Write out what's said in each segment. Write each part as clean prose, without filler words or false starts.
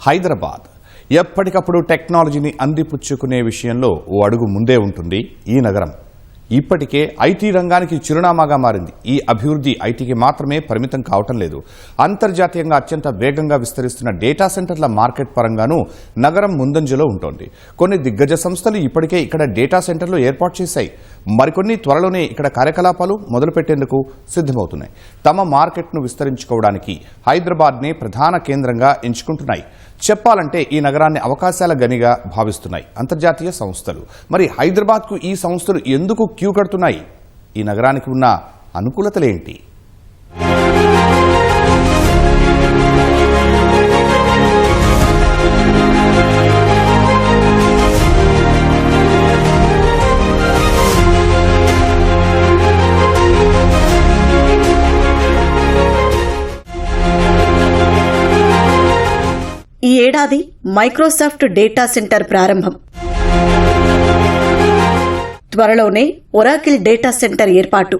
హైదరాబాద్ ఎప్పటికప్పుడు టెక్నాలజీని అందిపుచ్చుకునే విషయంలో ఓ అడుగు ముందే ఉంటుంది ఈ నగరం. ఇప్పటికే ఐటీ రంగానికి చిరునామాగా మారింది. ఈ అభివృద్ధి ఐటీకి మాత్రమే పరిమితం కావటం లేదు. అంతర్జాతీయంగా అత్యంత వేగంగా విస్తరిస్తున్న డేటా సెంటర్ల మార్కెట్ పరంగానూ నగరం ముందంజలో ఉంటోంది. కొన్ని దిగ్గజ సంస్థలు ఇప్పటికే ఇక్కడ డేటా సెంటర్లు ఏర్పాటు చేశాయి. మరికొన్ని త్వరలోనే ఇక్కడ కార్యకలాపాలు మొదలుపెట్టేందుకు సిద్ధమవుతున్నాయి. తమ మార్కెట్ను విస్తరించుకోవడానికి హైదరాబాద్నే ప్రధాన కేంద్రంగా ఎంచుకుంటున్నాయి. చెప్పాలంటే ఈ నగరాన్ని అవకాశాల గనిగా భావిస్తున్నాయి అంతర్జాతీయ సంస్థలు. మరి హైదరాబాద్కు ఈ సంస్థలు ఎందుకు క్యూ కడుతున్నాయి? ఈ నగరానికి ఉన్న అనుకూలతలేంటి? ఈ ఏడాది మైక్రోసాఫ్ట్ డేటా సెంటర్ ప్రారంభం. త్వరలోనే ఒరాకిల్ డేటా సెంటర్ ఏర్పాటు.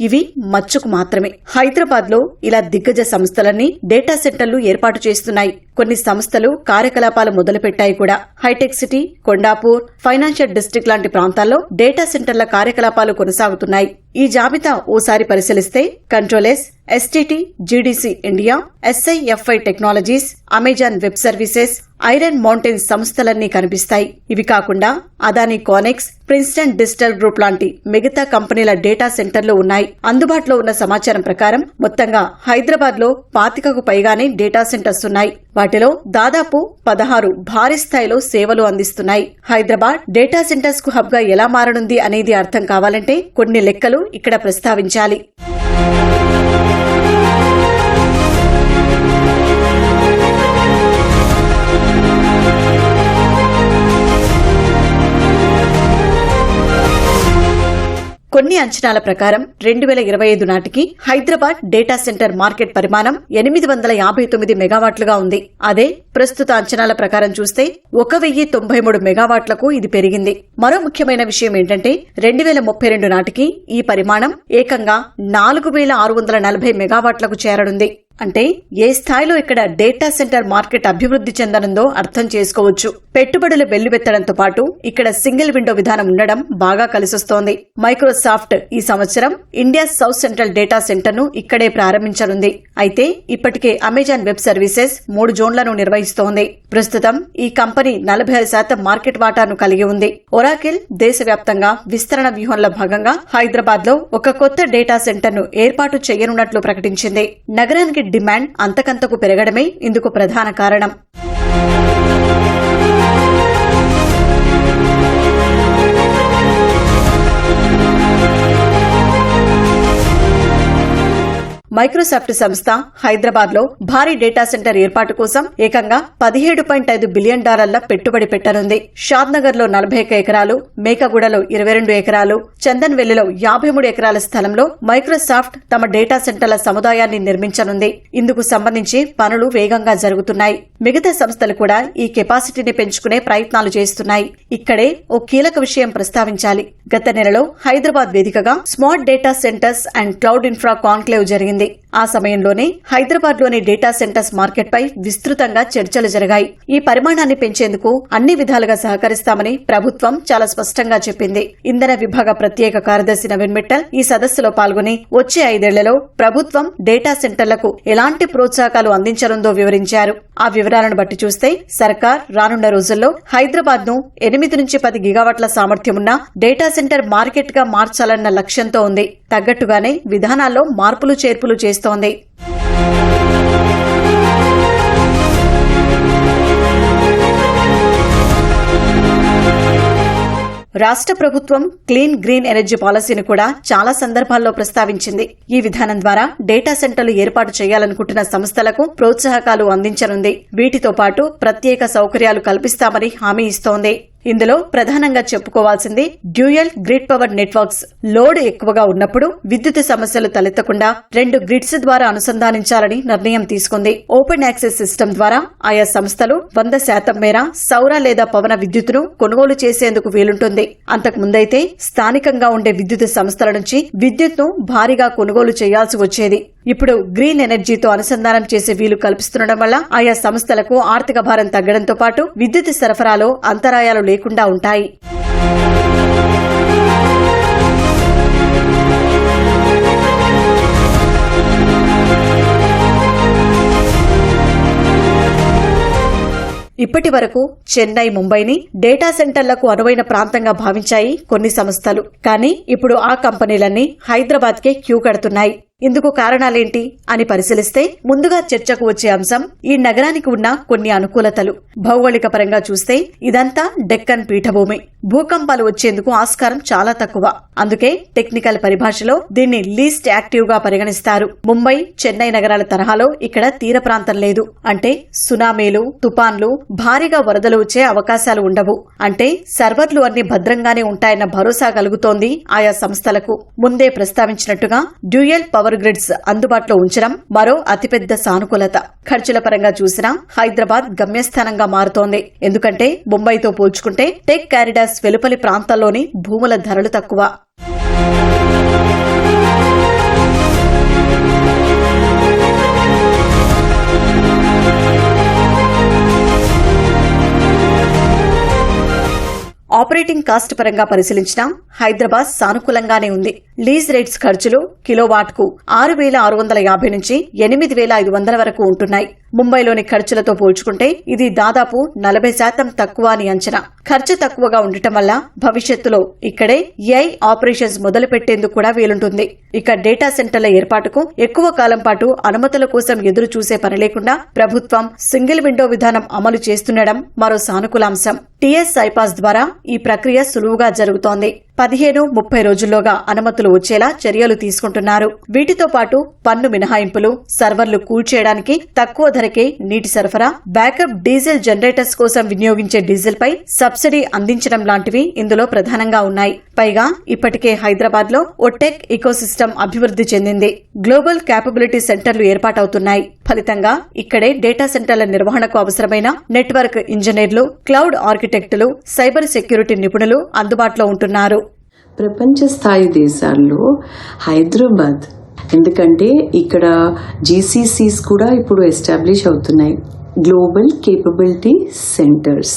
ఇవి మచ్చుకు మాత్రమే. హైదరాబాద్ లో ఇలా దిగ్గజ సంస్థలన్నీ డేటా సెంటర్లు ఏర్పాటు చేస్తున్నాయి. కొన్ని సంస్థలు కార్యకలాపాలు మొదలుపెట్టాయి కూడా. Hitech city, Kondapur, financial district లాంటి ప్రాంతాల్లో డేటా సెంటర్ల కార్యకలాపాలు కొనసాగుతున్నాయి. ఈ జాబితా ఓసారి పరిశీలిస్తే CtrlS, STT, GDC India, SIFI technologies, Amazon web services, Iron Mountain సంస్థలన్నీ కనిపిస్తాయి. ఇవి కాకుండా Adani connex, Princeton digital group లాంటి మిగతా కంపెనీల డేటా సెంటర్లు ఉన్నాయి. అందుబాటులో ఉన్న సమాచారం ప్రకారం మొత్తంగా హైదరాబాద్ లో 25కు పైగానే డేటా సెంటర్స్ ఉన్నాయి. వాటిలో దాదాపు 16 భారీ స్థాయిలో సేవలు అందిస్తున్నాయి. హైదరాబాద్ డేటా సెంటర్స్ కు హబ్ గా ఎలా మారనుంది అనేది అర్థం కావాలంటే కొన్ని లెక్కలు ఇక్కడ ప్రస్తావించాలి. కొన్ని అంచనాల ప్రకారం 2025 నాటికి హైదరాబాద్ డేటా సెంటర్ మార్కెట్ పరిమాణం 859 మెగావాట్లుగా ఉంది. అదే ప్రస్తుత అంచనాల ప్రకారం చూస్తే 1093 మెగావాట్లకు ఇది పెరిగింది. మరో ముఖ్యమైన విషయం ఏంటంటే 2032 నాటికి ఈ పరిమాణం ఏకంగా 4640 మెగావాట్లకు చేరనుంది. అంటే ఏ స్థాయిలో ఇక్కడ డేటా సెంటర్ మార్కెట్ అభివృద్ధి చెందనుందో అర్థం చేసుకోవచ్చు. పెట్టుబడులు వెల్లువెత్తడంతో పాటు ఇక్కడ సింగిల్ విండో విధానం ఉండడం బాగా కలిసొస్తోంది. మైక్రోసాఫ్ట్ ఈ సంవత్సరం India south central data centre ను ఇక్కడే ప్రారంభించనుంది. అయితే ఇప్పటికే అమెజాన్ వెబ్ సర్వీసెస్ 3 జోన్లను నిర్వహిస్తోంది. ప్రస్తుతం ఈ కంపెనీ 46% మార్కెట్ వాటాను కలిగి ఉంది. ఒరాకిల్ దేశవ్యాప్తంగా విస్తరణ వ్యూహంలో భాగంగా హైదరాబాద్ లో ఒక కొత్త డేటా సెంటర్ ను ఏర్పాటు చేయనున్నట్లు ప్రకటించింది. నగరానికి డిమాండ్ అంతకంతకు పెరగడమే ఇందుకు ప్రధాన కారణం. మైక్రోసాఫ్ట్ సంస్థ హైదరాబాద్ లో భారీ డేటా సెంటర్ ఏర్పాటు కోసం ఏకంగా $17.5 బిలియన్ పెట్టుబడి పెట్టనుంది. షాద్నగర్ లో 41 ఎకరాలు, మేకగూడలో 22 ఎకరాలు, చందన్వెల్లిలో 53 ఎకరాల స్థలంలో మైక్రోసాఫ్ట్ తమ డేటా సెంటర్ల సముదాయాన్ని నిర్మించనుంది. ఇందుకు సంబంధించి పనులు వేగంగా జరుగుతున్నాయి. మిగతా సంస్థలు కూడా ఈ కెపాసిటీని పెంచుకునే ప్రయత్నాలు చేస్తున్నాయి. ఇక్కడే ఓ కీలక విషయం ప్రస్తావించాలి. గత నెలలో హైదరాబాద్ వేదికగా smart data centres and cloud infra conclave జరిగింది. ఆ సమయంలోనే హైదరాబాద్ లోని డేటా సెంటర్స్ మార్కెట్ పై విస్తృతంగా చర్చలు జరిగాయి. ఈ పరిమాణాన్ని పెంచేందుకు అన్ని విధాలుగా సహకరిస్తామని ప్రభుత్వం చాలా స్పష్టంగా చెప్పింది. ఇంధన విభాగ ప్రత్యేక కార్యదర్శి నవీన్ మిట్టల్ ఈ సదస్సులో పాల్గొని వచ్చే 5 ఏళ్లలో ప్రభుత్వం డేటా సెంటర్లకు ఎలాంటి ప్రోత్సాహకాలు అందించనుందో వివరించారు. ఆ వివరాలను బట్టి చూస్తే సర్కార్ రానున్న రోజుల్లో హైదరాబాద్ ను 8 నుంచి 10 గిగావాట్ల సామర్థ్యమున్న డేటా సెంటర్ మార్కెట్ గా మార్చాలన్న లక్ష్యంతో ఉంది. తగ్గట్టుగానే విధానాల్లో మార్పులు చేర్పులు చేస్తోంది. రాష్ట్ర ప్రభుత్వం క్లీన్ గ్రీన్ ఎనర్జీ పాలసీని కూడా చాలా సందర్భాల్లో ప్రస్తావించింది. ఈ విధానం ద్వారా డేటా సెంటర్లు ఏర్పాటు చేయాలనుకుంటున్న సంస్థలకు ప్రోత్సాహకాలు అందించనుంది. వీటితో పాటు ప్రత్యేక సౌకర్యాలు కల్పిస్తామని హామీ ఇస్తోంది. ఇందులో ప్రధానంగా చెప్పుకోవాల్సింది dual grid power networks. Load ఎక్కువగా ఉన్నప్పుడు విద్యుత్ సమస్యలు తలెత్తకుండా 2 గ్రిడ్స్ ద్వారా అనుసంధానించాలని నిర్ణయం తీసుకుంది. ఓపెన్ యాక్సెస్ సిస్టమ్ ద్వారా ఆయా సంస్థలు 100% మేర సౌర లేదా పవన విద్యుత్తును కొనుగోలు చేసేందుకు వీలుంటుంది. అంతకు ముందైతే స్థానికంగా ఉండే విద్యుత్ సంస్థల నుంచి విద్యుత్ను భారీగా కొనుగోలు చేయాల్సి వచ్చేది. ఇప్పుడు గ్రీన్ ఎనర్జీతో అనుసంధానం చేసే వీలు కల్పిస్తుండడం వల్ల ఆయా సంస్థలకు ఆర్థిక భారం తగ్గడంతో పాటు విద్యుత్ సరఫరాలో అంతరాయాలు లేకుండా ఉంటాయి. ఇప్పటి వరకు చెన్నై, ముంబైని డేటా సెంటర్లకు అనువైన ప్రాంతంగా భావించాయి కొన్ని సంస్థలు. కానీ ఇప్పుడు ఆ కంపెనీలన్నీ హైదరాబాద్కే క్యూ కడుతున్నాయి. ఇందుకు కారణాలేంటి అని పరిశీలిస్తే ముందుగా చర్చకు వచ్చే అంశం ఈ నగరానికి ఉన్న కొన్ని అనుకూలతలు. భౌగోళిక పరంగా చూస్తే ఇదంతా డెక్కన్ పీఠభూమి. భూకంపాలు వచ్చేందుకు ఆస్కారం చాలా తక్కువ. అందుకే టెక్నికల్ పరిభాషలో దీన్ని లీస్ట్ యాక్టివ్ గా పరిగణిస్తారు. ముంబై, చెన్నై నగరాల తరహాలో ఇక్కడ తీర ప్రాంతం లేదు. అంటే సునామీలు, తుపాన్లు, భారీగా వరదలు వచ్చే అవకాశాలు ఉండవు. అంటే సర్వర్లు అన్ని భద్రంగానే ఉంటాయన్న భరోసా కలుగుతోంది ఆయా సంస్థలకు. ముందే ప్రస్తావించినట్టుగా డ్యూయల్ పవర్ గ్రిడ్స్ అందుబాటులో ఉంచడం మరో అతిపెద్ద సానుకూలత. ఖర్చుల పరంగా చూసినా హైదరాబాద్ గమ్యస్థానంగా మారుతోంది. ఎందుకంటే ముంబైతో పోల్చుకుంటే టెక్ కారిడార్స్ వెలుపలి ప్రాంతాల్లోని భూముల ధరలు తక్కువ. ఆపరేటింగ్ కాస్ట్ పరంగా పరిశీలించినా హైదరాబాద్ సానుకూలంగానే ఉంది. లీజ్ రేట్స్ ఖర్చులు కిలోవాట్కు 6,650 నుంచి 8,500 వరకు ఉంటున్నాయి. ముంబైలోని ఖర్చులతో పోల్చుకుంటే ఇది దాదాపు 40% తక్కువ అని అంచనా. ఖర్చు తక్కువగా ఉండటం వల్ల భవిష్యత్తులో ఇక్కడే ఏఐ ఆపరేషన్స్ మొదలు పెట్టేందుకు కూడా వీలుంటుంది. ఇక డేటా సెంటర్ల ఏర్పాటుకు ఎక్కువ కాలం పాటు అనుమతుల కోసం ఎదురు చూసే పని లేకుండా ప్రభుత్వం సింగిల్ విండో విధానం అమలు చేస్తుండడం మరో సానుకూలాంశం. టీఎస్ ఐపాస్ ద్వారా ఈ ప్రక్రియ సులువుగా జరుగుతోంది. 15-30 రోజుల్లోగా అనుమతులు వచ్చేలా చర్యలు తీసుకుంటున్నారు. వీటితో పాటు పన్ను మినహాయింపులు, సర్వర్లు కూల్చేయడానికి తక్కువ ధరకే నీటి సరఫరా, బ్యాకప్ డీజిల్ జనరేటర్స్ కోసం వినియోగించే డీజిల్ పై సబ్సిడీ అందించడం లాంటివి ఇందులో ప్రధానంగా ఉన్నాయి. పైగా ఇప్పటికే హైదరాబాద్ లో ఓ టెక్ ఇకోసిస్టమ్ అభివృద్ధి చెందింది. గ్లోబల్ క్యాపబిలిటీ సెంటర్లు ఏర్పాటవుతున్నాయి. ఫలితంగా ఇక్కడే డేటా సెంటర్ల నిర్వహణకు అవసరమైన నెట్వర్క్ ఇంజనీర్లు, క్లౌడ్ ఆర్కిటెక్టులు, సైబర్ సెక్యూరిటీ నిపుణులు అందుబాటులో ఉంటున్నారు. ప్రపంచ స్థాయి దేశాల్లో హైదరాబాద్, ఎందుకంటే ఇక్కడ జీసీసీస్ కూడా ఇప్పుడు ఎస్టాబ్లిష్ అవుతున్నాయి, గ్లోబల్ కేపబిలిటీ సెంటర్స్.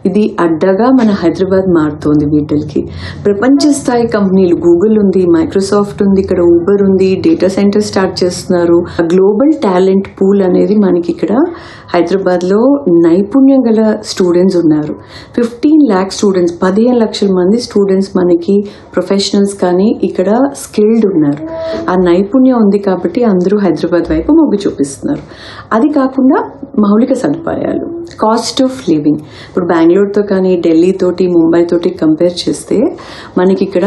ఇది అడ్డగా మన హైదరాబాద్ మారుతోంది. వీటికి ప్రపంచ స్థాయి కంపెనీలు గూగుల్ ఉంది, మైక్రోసాఫ్ట్ ఉంది, ఇక్కడ ఊబర్ ఉంది, డేటా సెంటర్ స్టార్ట్ చేస్తున్నారు. గ్లోబల్ టాలెంట్ పూల్ అనేది మనకి ఇక్కడ హైదరాబాద్ లో నైపుణ్యం గల స్టూడెంట్స్ ఉన్నారు. 15 lakh స్టూడెంట్స్, 15 లక్షల మంది స్టూడెంట్స్ మనకి ప్రొఫెషనల్స్ కానీ ఇక్కడ స్కిల్డ్ ఉన్నారు. ఆ నైపుణ్యం ఉంది కాబట్టి అందరూ హైదరాబాద్ వైపు మొగ్గు చూపిస్తున్నారు. అది కాకుండా మౌలిక సదుపాయాలు, కాస్ట్ ఆఫ్ లివింగ్. ఇప్పుడు బెంగళూరుతో కానీ ఢిల్లీ తోటి, ముంబై తోటి కంపేర్ చేస్తే మనకి ఇక్కడ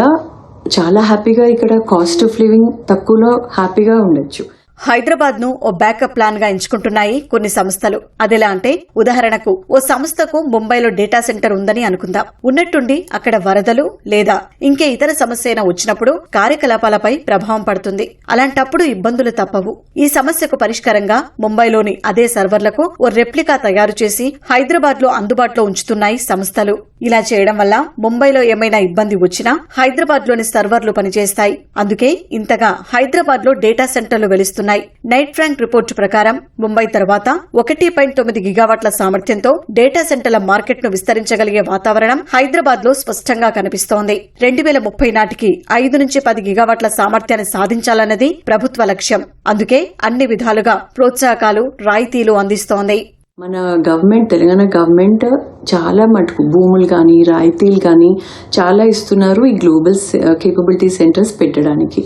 చాలా హ్యాపీగా, ఇక్కడ కాస్ట్ ఆఫ్ లివింగ్ తక్కువలో హ్యాపీగా ఉండొచ్చు. హైదరాబాద్ ను ఓ బ్యాకప్ ప్లాన్ గా ఎంచుకుంటున్నాయి కొన్ని సంస్థలు. అదెలా అంటే, ఉదాహరణకు ఓ సంస్థకు ముంబైలో డేటా సెంటర్ ఉందని అనుకుందాం. ఉన్నట్టుండి అక్కడ వరదలు లేదా ఇంకే ఇతర సమస్య అయినా వచ్చినప్పుడు కార్యకలాపాలపై ప్రభావం పడుతుంది. అలాంటప్పుడు ఇబ్బందులు తప్పవు. ఈ సమస్యకు పరిష్కారంగా ముంబైలోని అదే సర్వర్లకు ఓ రెప్లికా తయారు చేసి హైదరాబాద్ లో అందుబాటులో ఉంచుతున్నాయి సంస్థలు. ఇలా చేయడం వల్ల ముంబైలో ఏమైనా ఇబ్బంది వచ్చినా హైదరాబాద్ లోని సర్వర్లు పనిచేస్తాయి. అందుకే ఇంతగా హైదరాబాద్ లో డేటా సెంటర్లు వెలుస్తున్నాయి. నైట్ ఫ్రాంక్ రిపోర్టు ప్రకారం ముంబై తర్వాత 1.9 గిగావాట్ల సామర్థ్యంతో డేటా సెంటర్ల మార్కెట్ ను విస్తరించగలిగే వాతావరణం హైదరాబాద్ లో స్పష్టంగా కనిపిస్తోంది. 2030 నాటికి 5 నుంచి 10 గిగావాట్ల సామర్థ్యాన్ని సాధించాలన్నది ప్రభుత్వ లక్ష్యం. అందుకే అన్ని విధాలుగా ప్రోత్సాహకాలు, రాయితీలు అందిస్తోంది. మన గవర్నమెంట్, తెలంగాణ గవర్నమెంట్ చాలా మటుకు భూములు కానీ రాయితీలు కానీ చాలా ఇస్తున్నారు ఈ గ్లోబల్ కేపబిలిటీ సెంటర్స్ పెట్టడానికి.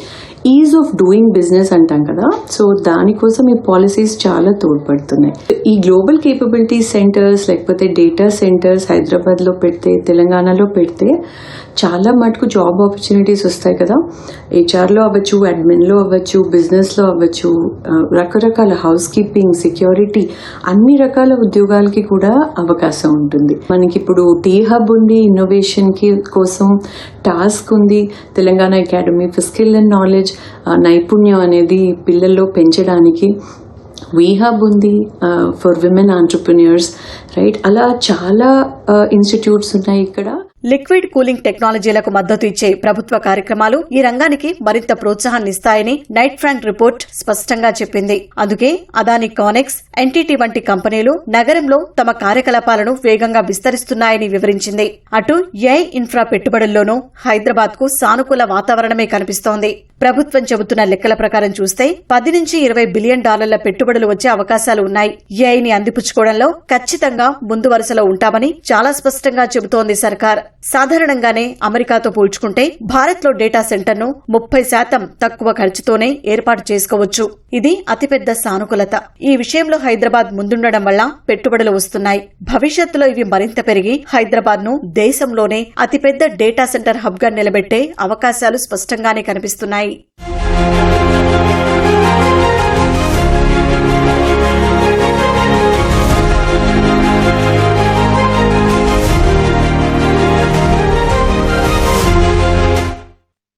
ఈజ్ ఆఫ్ డూయింగ్ బిజినెస్ అంటాం కదా, సో దానికోసం ఈ పాలసీస్ చాలా తోడ్పడుతున్నాయి. ఈ గ్లోబల్ కేపబిలిటీ సెంటర్స్ లేకపోతే డేటా సెంటర్స్ హైదరాబాద్లో పెడితే, తెలంగాణలో పెడితే చాలా మటుకు జాబ్ ఆపర్చునిటీస్ వస్తాయి కదా. హెచ్ఆర్లో అవ్వచ్చు, అడ్మిన్లో అవ్వచ్చు, బిజినెస్లో అవ్వచ్చు, రకరకాల హౌస్ కీపింగ్, సెక్యూరిటీ, అన్ని రకాల ఉద్యోగాలకి కూడా అవకాశం ఉంటుంది. మనకి ఇప్పుడు టీ హబ్ ఉంది, ఇన్నోవేషన్ కి కోసం టాస్క్ ఉంది, Telangana academy for skill and knowledge, నైపుణ్యం అనేది పిల్లల్లో పెంచడానికి వీ హబ్ ఉంది ఫర్ విమెన్ ఆంటర్ప్రిన్యూర్స్, రైట్. అలా చాలా ఇన్స్టిట్యూట్స్ ఉన్నాయి ఇక్కడ. లిక్విడ్ కూలింగ్ టెక్నాలజీలకు మద్దతు ఇచ్చే ప్రభుత్వ కార్యక్రమాలు ఈ రంగానికి మరింత ప్రోత్సాహాన్నిస్తాయని నైట్ ఫ్రాంక్ రిపోర్ట్ స్పష్టంగా చెప్పింది. అందుకే అదాని కానెక్స్, ఎన్టీటీ వంటి కంపెనీలు నగరంలో తమ కార్యకలాపాలను వేగంగా విస్తరిస్తున్నాయని వివరించింది. అటు ఏఐ ఇన్ఫ్రా పెట్టుబడుల్లోనూ హైదరాబాద్ కు సానుకూల వాతావరణమే కనిపిస్తోంది. ప్రభుత్వం చెబుతున్న లెక్కల ప్రకారం చూస్తే 10 నుంచి 20 బిలియన్ డాలర్ల పెట్టుబడులు వచ్చే అవకాశాలు ఉన్నాయి. ఏఐని అందిపుచ్చుకోవడంలో ఖచ్చితంగా ముందు వరుసలో ఉంటామని చాలా స్పష్టంగా చెబుతోంది సర్కార్. సాధారణంగానే అమెరికాతో పోల్చుకుంటే భారత్లో డేటా సెంటర్ను 30% తక్కువ ఖర్చుతోనే ఏర్పాటు చేసుకోవచ్చు. ఇది అతిపెద్ద సానుకూలత. ఈ విషయంలో హైదరాబాద్ ముందుండడం వల్ల పెట్టుబడులు వస్తున్నాయి. భవిష్యత్తులో ఇవి మరింత పెరిగి హైదరాబాద్ ను దేశంలోనే అతిపెద్ద డేటా సెంటర్ హబ్ గా నిలబెట్టే అవకాశాలు స్పష్టంగానే కనిపిస్తున్నాయి.